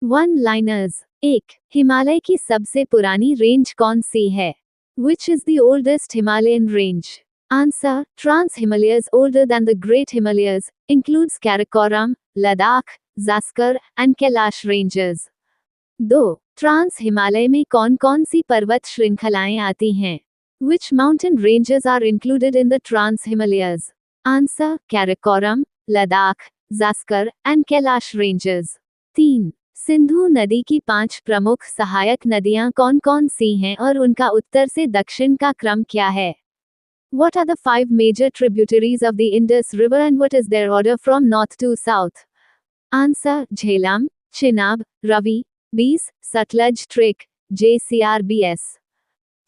One liners. 1. Himalaya की सबसे पुरानी रेंज कौन सी है? Which is the oldest Himalayan range? Answer: Trans-Himalayas, older than the Great Himalayas, includes Karakoram, Ladakh, Zaskar, and Kailash ranges. 2. Trans Himalaya में कौन कौन सी पर्वत श्रृंखलाएं आती हैं? Which mountain ranges are included in the Trans-Himalayas? Answer: Karakoram, Ladakh, Zaskar, and Kailash ranges. 3. Sindhu नदी की 5 प्रमुख सहायक नदियां कौन कौन सी हैं और उनका उत्तर से दक्षिण का क्रम क्या है? What are the 5 major tributaries of the Indus River and what is their order from north to south? Answer: Jhelum, Chenab, Ravi, Beas, Satluj, Trek, JCRBS.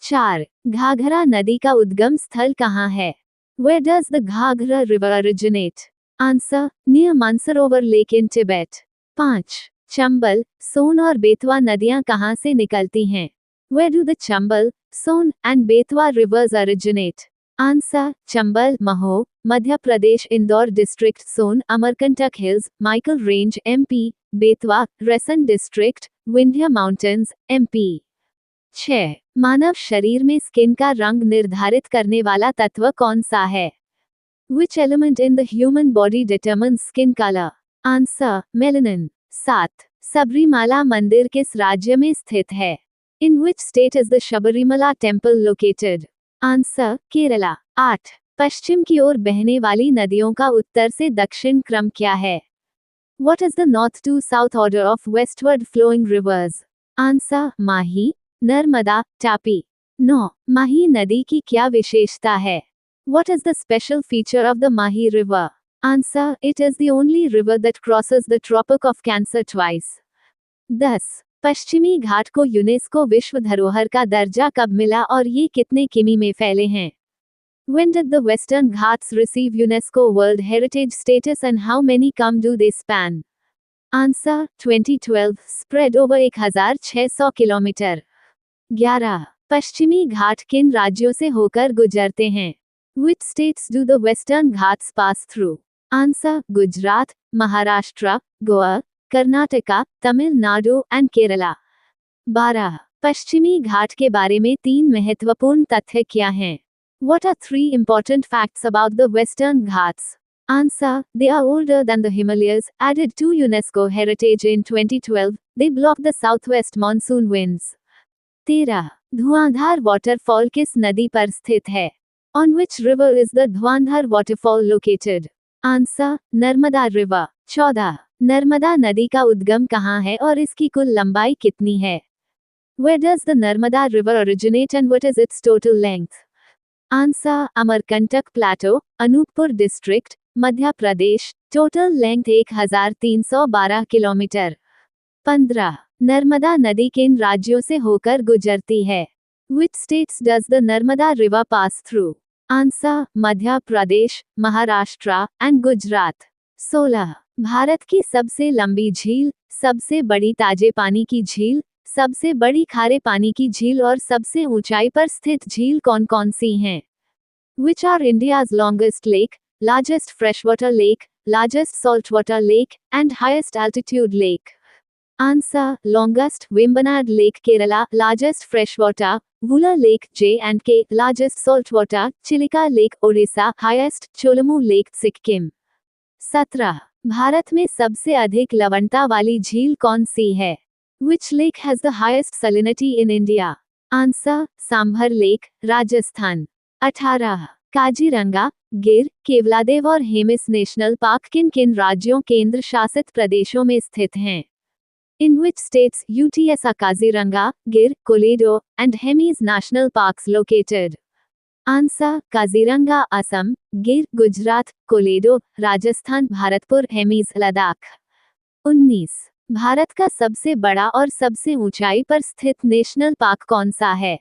4. Ghaghara नदी का उद्गम स्थल कहाँ है? Where does the Ghaghra River originate? Answer: near Mansarovar Lake in Tibet. 5. Chambal, सोन और बेतवा नदियां कहां से निकलती हैं? Where do the Chambal, Son, and Betwa rivers originate? Answer: Chambal, Mhow, Madhya Pradesh, Indore district, Son, Amarkantak hills, Maikal range, MP, Betwa, Raisen district, Vindhya mountains, MP. 6. मानव शरीर में स्किन का रंग निर्धारित करने वाला तत्व कौन सा है? Which element in the human body determines skin color? Answer: melanin. 7. Sabarimala मंदिर किस राज्य में स्थित है? In which state is the Shabarimala temple located? Answer: Kerala. 8. पश्चिम की ओर बहने वाली नदियों का उत्तर से दक्षिण क्रम क्या है? What is the north to south order of westward flowing rivers? Answer: माही, नर्मदा, तापी. 9. माही नदी की क्या विशेषता है? What is the special feature of the Mahi River? Answer: it is the only river that crosses the Tropic of Cancer twice. 10. पश्चिमी घाट को UNESCO विश्व धरोहर का दर्जा कब मिला और ये कितने किमी में फैले हैं? When did the Western Ghats receive UNESCO World Heritage status and how many km do they span? Answer: 2012, spread over 1600 kilometre. 11. पश्चिमी घाट किन राज्यों से होकर गुजरते हैं? Which states do the Western Ghats pass through? Answer: Gujarat, Maharashtra, Goa, Karnataka, Tamil Nadu and Kerala. 12. पश्चिमी घाट के बारे में 3 महत्वपूर्ण तथ्य क्या हैं? What are 3 important facts about the Western Ghats? Answer: they are older than the Himalayas, added to UNESCO heritage in 2012, they block the southwest monsoon winds. 13. Dhuandhar waterfall किस नदी पर स्थित है? On which river is the Dhuandhar waterfall located? Answer: Narmada river. 14. Narmada नदी का उद्गम कहाँ है और इसकी कुल लंबाई कितनी है? Where does the Narmada river originate and what is its total length? Answer: Amarkantak plateau, Anuppur district, Madhya Pradesh, total length 1312 kilometre. 15. Narmada नदी किन राज्यों से होकर गुजरती है? Which states does the Narmada river pass through? Answer: Madhya Pradesh, Maharashtra and Gujarat. 16. Bharat की सबसे लंबी झील, सबसे बड़ी ताजे पानी की झील, सबसे बड़ी खारे पानी की झील और सबसे ऊंचाई पर स्थित झील कौन कौन सी हैं? Which are India's longest lake, largest freshwater lake, largest saltwater lake, and highest altitude lake? Answer: longest, Vembanad Lake Kerala, largest freshwater, Vula Lake J&K, largest saltwater, Chilika Lake Odisha, highest, Cholamu Lake Sikkim. 17. Bharat में सबसे अधिक लवणता वाली झील कौन सी है? Which lake has the highest salinity in India? Answer: sambar lake, Rajasthan. 18. Kaziranga, गिर, केवलादेव और हेमिस नेशनल पार्क किन किन राज्यों केंद्र शासित प्रदेशों में स्थित हैं? In which states UTS are Kaziranga, Gir, Koledo, and Hemis national parks located? Answer: Kaziranga, Assam, Gir, Gujarat, Koledo, Rajasthan, Bharatpur, Hemis, Ladakh. 19. Bharat का सबसे बड़ा और सबसे ऊंचाई पर स्थित नेशनल पार्क कौन सा है?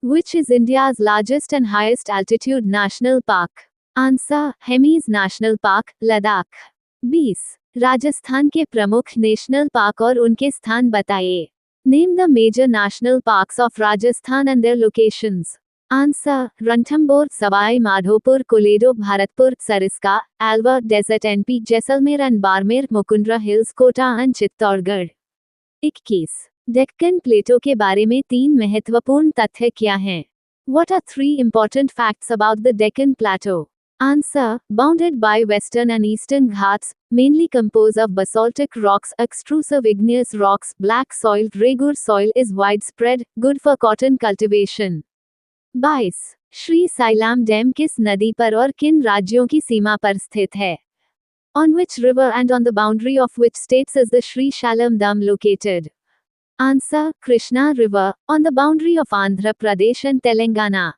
Which is India's largest and highest altitude national park? Answer: Hemis national park, Ladakh. 20. Rajasthan के प्रमुख नेशनल पार्क और उनके स्थान बताइए. Name the major national parks of Rajasthan and their locations. Answer: Ranthambore, Sawai Madhopur, Keoladeo, Bharatpur, Sariska, Alwar Desert, NP, Jaisalmer and Barmer, Mukundra hills, Kota and Chittorgarh. 21. Deccan plateau के बारे में 3 महत्वपूर्ण तथ्य क्या हैं? What are 3 important facts about the Deccan Plateau? Answer. Bounded by western and eastern Ghats, mainly composed of basaltic rocks, extrusive igneous rocks, black soil, regur soil is widespread, good for cotton cultivation. 22. Srisailam dam किस नदी पर और किन राज्यों की सीमा पर स्थित है? On which river and on the boundary of which states is the Sri Salam Dam located? Answer. Krishna River, on the boundary of Andhra Pradesh and Telangana.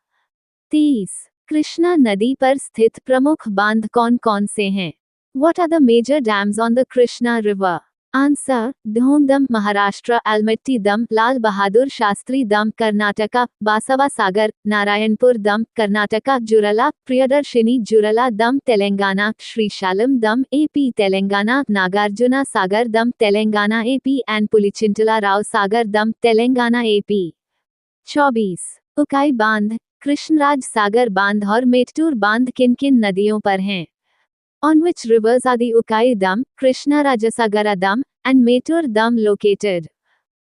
23. Krishna नदी पर स्थित प्रमुख बांध कौन कौन से हैं? What are the major dams on the Krishna River? Answer. ढोंग दम महाराष्ट्र, अलमट्टी दम, लाल बहादुर शास्त्री दम कर्नाटका, बासवा सागर, नारायणपुर दम कर्नाटका, जुरला, प्रियदर्शिनी जुरला दम तेलंगाना, श्रीशालम दम AP तेलंगाना, नागार्जुना सागर दम तेलंगाना AP and पुलिचिंटला राव सागर दम तेलंगाना AP. 24. उकाई बांध, कृष्णराज सागर बांध और मेट्टूर बांध किन किन नदियों पर हैं? On which rivers are the Ukai Dam, Krishnarajasagara Dam, and Mettur Dam located?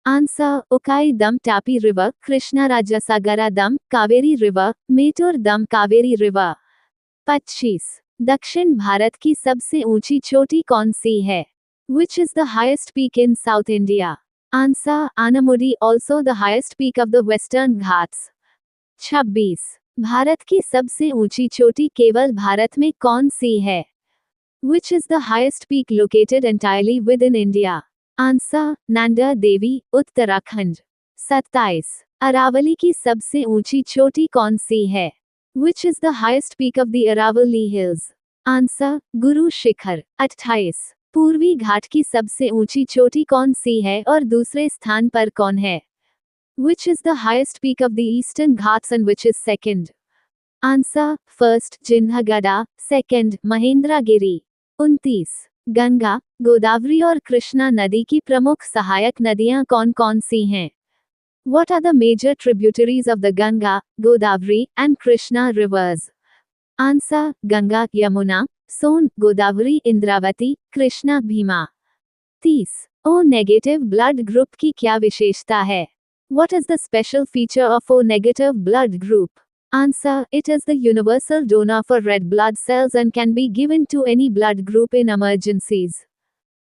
Answer. Ukai Dam Tapi River, Krishnarajasagara Dam, Kaveri River, Mettur Dam Kaveri River. 25. दक्षिण भारत की सबसे ऊंची चोटी कौन सी है? Which is the highest peak in South India? Answer. Anamudi, also the highest peak of the Western Ghats. 26. Bharat की सबसे ऊंची चोटी केवल भारत में कौन सी है? Which is the highest peak located entirely within India? Answer. Nanda Devi, Uttarakhand. 27. Aravalli की सबसे ऊंची चोटी कौन सी है? Which is the highest peak of the Aravalli Hills? Answer. Guru Shikhar. 28. पूर्वी घाट की सबसे ऊंची चोटी कौन सी है और दूसरे स्थान पर कौन है? Which is the highest peak of the Eastern Ghats and which is second? Answer. First, Jindhagada, second, Mahendragiri. 29. Ganga, Godavari और कृष्णा नदी की प्रमुख सहायक नदियां कौन कौन सी हैं? What are the major tributaries of the Ganga, Godavari, and Krishna rivers? Answer. Ganga, Yamuna, Son, Godavari, Indravati, Krishna, Bhima. 30. O negative blood group की क्या विशेषता है? What is the special feature of O negative blood group? Answer. It is the universal donor for red blood cells and can be given to any blood group in emergencies.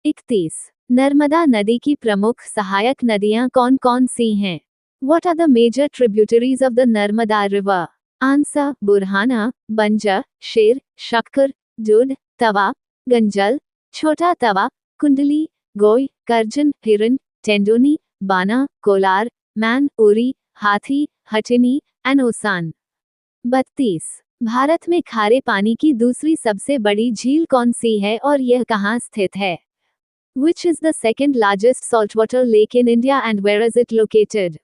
31. Narmada नदी की प्रमुख सहायक नदियां कौन कौन सी हैं? What are the major tributaries of the Narmada river? Answer. बुरहाना, बंजर, शेर, शक्कर, दूध, तवा, गंजल, छोटा तवा, कुंडली, गोय, करजन, हिरन, टेंडोनी, बाना, कोलार, मैन, उरी, हाथी, हटिनी, एंड ओसान. 32. भारत में खारे पानी की दूसरी सबसे बड़ी झील कौन सी है और यह कहाँ स्थित है? Which is the second largest saltwater lake in India and where is it located?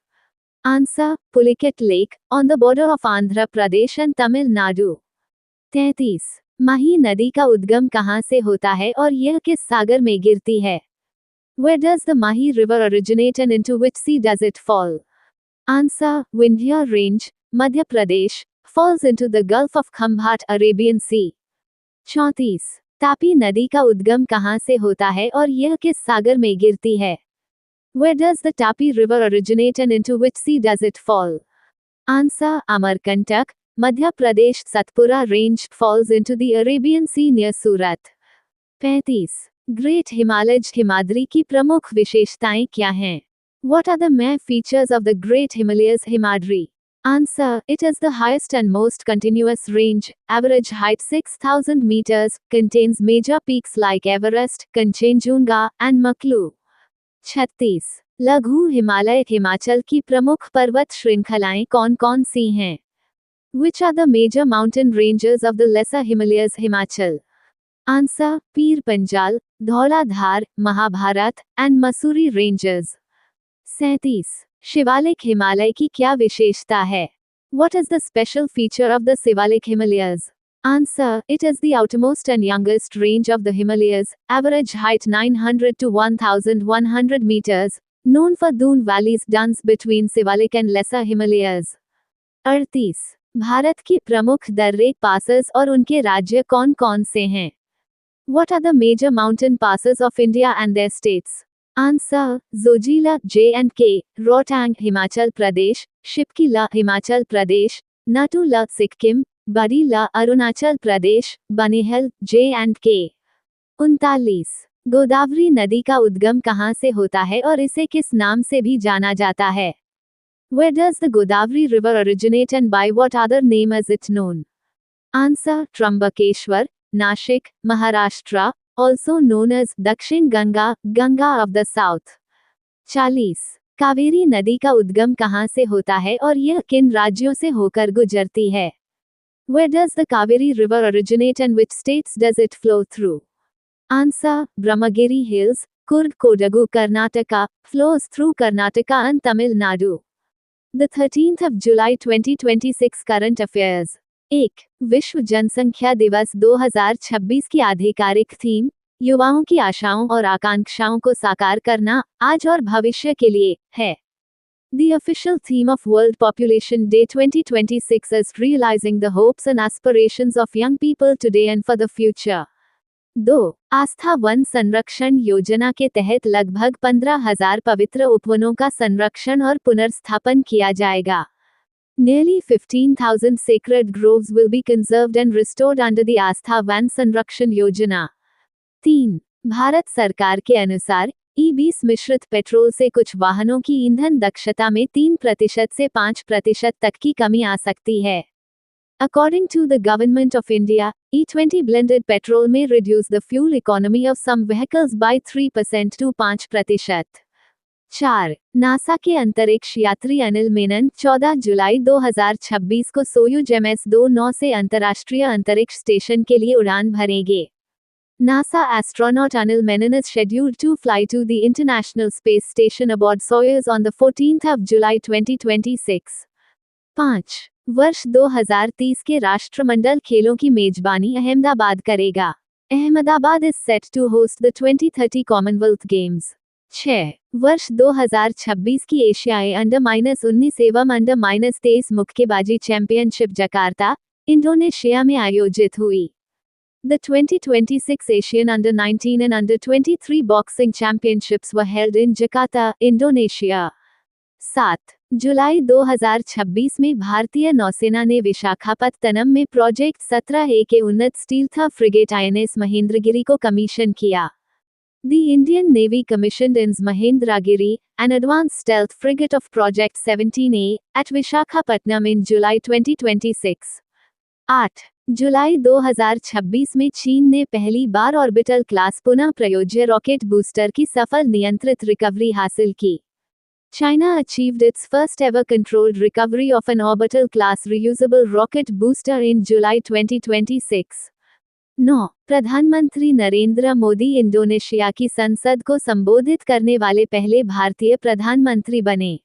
Answer. Pulicat Lake, on the border of Andhra Pradesh and Tamil Nadu. 33. माही नदी का उद्गम कहाँ से होता है और यह किस सागर में गिरती है? Where does the Mahi river originate and into which sea does it fall? Answer. Vindhya Range, Madhya Pradesh, falls into the Gulf of Khambhat, Arabian Sea. 34. Tapi नदी का उद्गम कहाँ से होता है और यह किस सागर में गिरती है? Where does the Tapi river originate and into which sea does it fall? Answer. Amarkantak, Madhya Pradesh. Satpura Range falls into the Arabian Sea near Surat. 35. Great Himalaj Himadri की प्रमुख विशेषताएं क्या हैं? What are the main features of the Great Himalayas Himadri? Answer. It is the highest and most continuous range, average height 6,000 meters, contains major peaks like Everest, Kanchenjunga, and Maklu. 36. लघु हिमालय हिमाचल की प्रमुख पर्वत श्रृंखलाएं कौन कौन सी हैं? Which are the major mountain ranges of the lesser Himalayas Himachal? Answer. Pir Panjal, Dhauladhar, Mahabharat, and Masuri ranges. 37. Shivalik Himalaya की क्या विशेषता है? What is the special feature of the Shivalik Himalayas? Answer. It is the outermost and youngest range of the Himalayas, average height 900 to 1,100 meters, known for dune valleys duns between Shivalik and lesser Himalayas. 38. Bharat की प्रमुख दर्रे passes और उनके राज्य कौन कौन से हैं? What are the major mountain passes of India and their states? Answer Zojila J&K, Rohtang Himachal Pradesh, Shipkila Himachal Pradesh, Nathula Sikkim, बडीला अरुणाचल प्रदेश, बनिहाल J&K। 39। गोदावरी नदी का उद्गम कहाँ से होता है और इसे किस नाम से भी जाना जाता है? Where does the Godavari river originate and by what other name is it known? Answer Trambakeshwar, Nashik, Maharashtra, also known as Dakshin Ganga, Ganga of the South। 40। Kaveri नदी का उद्गम कहाँ से होता है और यह किन राज्यों से होकर गुजरती है? Where does the Kaveri river originate and which states does it flow through? Answer Brahmagiri Hills, Kurg Kodagu Karnataka, flows through Karnataka and Tamil Nadu। The 13th of July 2026 current affairs। 1। विश्व जनसंख्या दिवस 2026 की आधिकारिक theme युवाओं की आशाओं और आकांक्षाओं को साकार करना आज और भविष्य के लिए है। The official theme of World Population Day 2026 is realizing the hopes and aspirations of young people today and for the future। 2। Aastha one संरक्षण योजना के तहत लगभग 15,000 पवित्र उपवनों का संरक्षण और पुनर्स्थापन किया जाएगा। Nearly 15,000 sacred groves will be conserved and restored under the Aastha one संरक्षण योजना। 3। भारत सरकार के अनुसार E20 मिश्रित पेट्रोल से कुछ वाहनों की ईंधन दक्षता में 3% से 5% तक की कमी आ सकती है। According to the Government of India, E20 blended petrol may reduce the fuel economy of some vehicles by 3% to 5%। 4। NASA के अंतरिक्ष यात्री अनिल मेनन 14 जुलाई 2026 को सोयूज MS-29 से अंतर्राष्ट्रीय अंतरिक्ष स्टेशन के लिए उड़ान भरेंगे। NASA astronaut Anil Menon is scheduled to fly to the International Space Station aboard Soyuz on the 14th of July 2026। 5। वर्ष 2030 के राष्ट्रमंडल खेलों की मेजबानी अहमदाबाद करेगा। Ahmedabad is set to host the 2030 Commonwealth Games। 6। वर्ष 2026 की एशियाई अंडर-19 एवं अंडर-23 मुक्केबाजी चैंपियनशिप जकार्ता, इंडोनेशिया में आयोजित हुई। The 2026 Asian Under-19 and Under-23 Boxing Championships were held in Jakarta, Indonesia। 7। जुलाई 2026 में भारतीय नौसेना ने विशाखापत्तनम में प्रोजेक्ट 17A के उन्नत स्टील्थ फ्रिगेट INS महेंद्रगिरी को कमीशन किया। The Indian Navy commissioned INS Mahendragiri, an advanced stealth frigate of Project 17A, at Visakhapatnam in July 2026। 8। जुलाई 2026 में चीन ने पहली बार ऑर्बिटल क्लास पुनः प्रयोज्य रॉकेट बूस्टर की सफल नियंत्रित रिकवरी हासिल की। China achieved its first ever controlled recovery of an orbital class reusable rocket booster in July 2026। 9। प्रधानमंत्री नरेंद्र मोदी इंडोनेशिया की संसद को संबोधित करने वाले पहले भारतीय प्रधानमंत्री बने।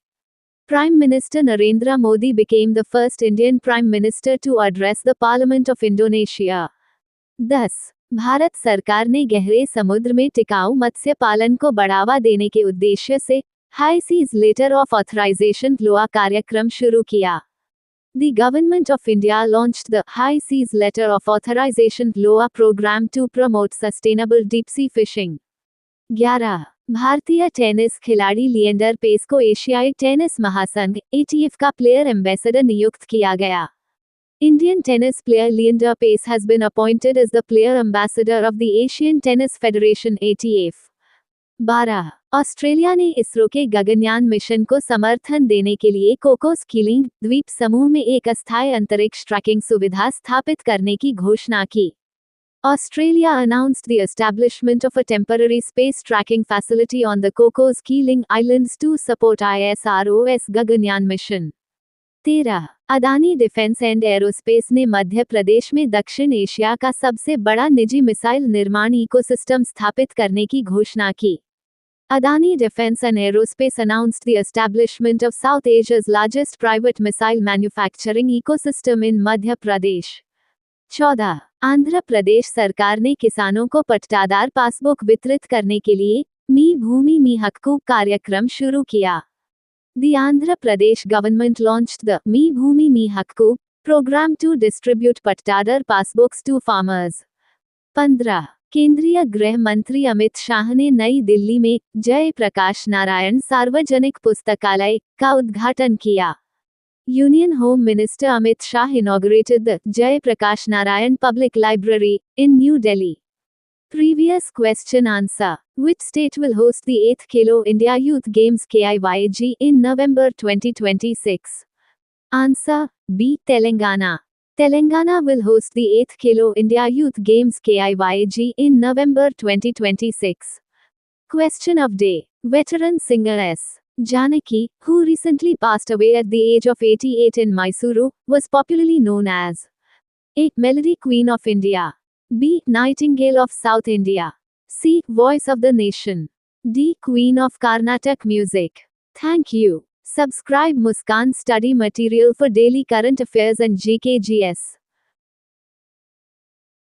Prime Minister Narendra Modi became the first Indian Prime Minister to address the Parliament of Indonesia। 10। Bharat सरकार ने गहरे समुद्र में टिकाऊ मत्स्य पालन को बढ़ावा देने के उद्देश्य से high seas letter of authorisation LOA कार्यक्रम शुरू किया। The Government of India launched the High Seas Letter of Authorization LOA program to promote sustainable deep sea fishing। 11। भारतीय टेनिस खिलाड़ी लिएंडर पेस को एशियाई टेनिस महासंघ ATF का प्लेयर एम्बेसडर नियुक्त किया गया। Indian tennis player Leander Paes has been appointed as the player ambassador of the Asian Tennis Federation ATF। 12। Australia ने इसरो के गगनयान मिशन को समर्थन देने के लिए कोकोस कीलिंग द्वीप समूह में एक अस्थायी अंतरिक्ष ट्रैकिंग सुविधा स्थापित करने की घोषणा की। Australia announced the establishment of a temporary space tracking facility on the Cocos Keeling Islands to support ISRO's Gaganyaan mission। 13। Adani defence and aerospace ने मध्य प्रदेश में दक्षिण एशिया का सबसे बड़ा निजी मिसाइल निर्माण इकोसिस्टम स्थापित करने की घोषणा की। Adani Defense and Aerospace announced the establishment of South Asia's largest private missile manufacturing ecosystem in Madhya Pradesh। 14। Andhra Pradesh सरकार ने किसानों को पट्टादार पासबुक वितरित करने के लिए मी भूमि मी हक्कू कार्यक्रम शुरू किया। The Andhra Pradesh government launched the Me Bhumi Me Hakku program to distribute pattadar passbooks to farmers। 15। केंद्रीय गृह मंत्री अमित शाह ने नई दिल्ली में जय प्रकाश नारायण सार्वजनिक पुस्तकालय का उद्घाटन किया। Union home minister Amit Shah inaugurated the Jay Prakash Narayan Public Library in New Delhi. Previous question answer. Which state will host the 8th Khelo India Youth Games KIYG in November 2026? Answer B. Telangana. Telangana will host the 8th Khelo India Youth Games KIYG in November 2026. Question of day. Veteran singer S. Janaki, who recently passed away at the age of 88 in Mysuru, was popularly known as A. Melody Queen of India, B. Nightingale of South India, C. Voice of the Nation, D. Queen of Carnatic Music. Thank you. Subscribe Muskan Study Material for daily current affairs and GKGS.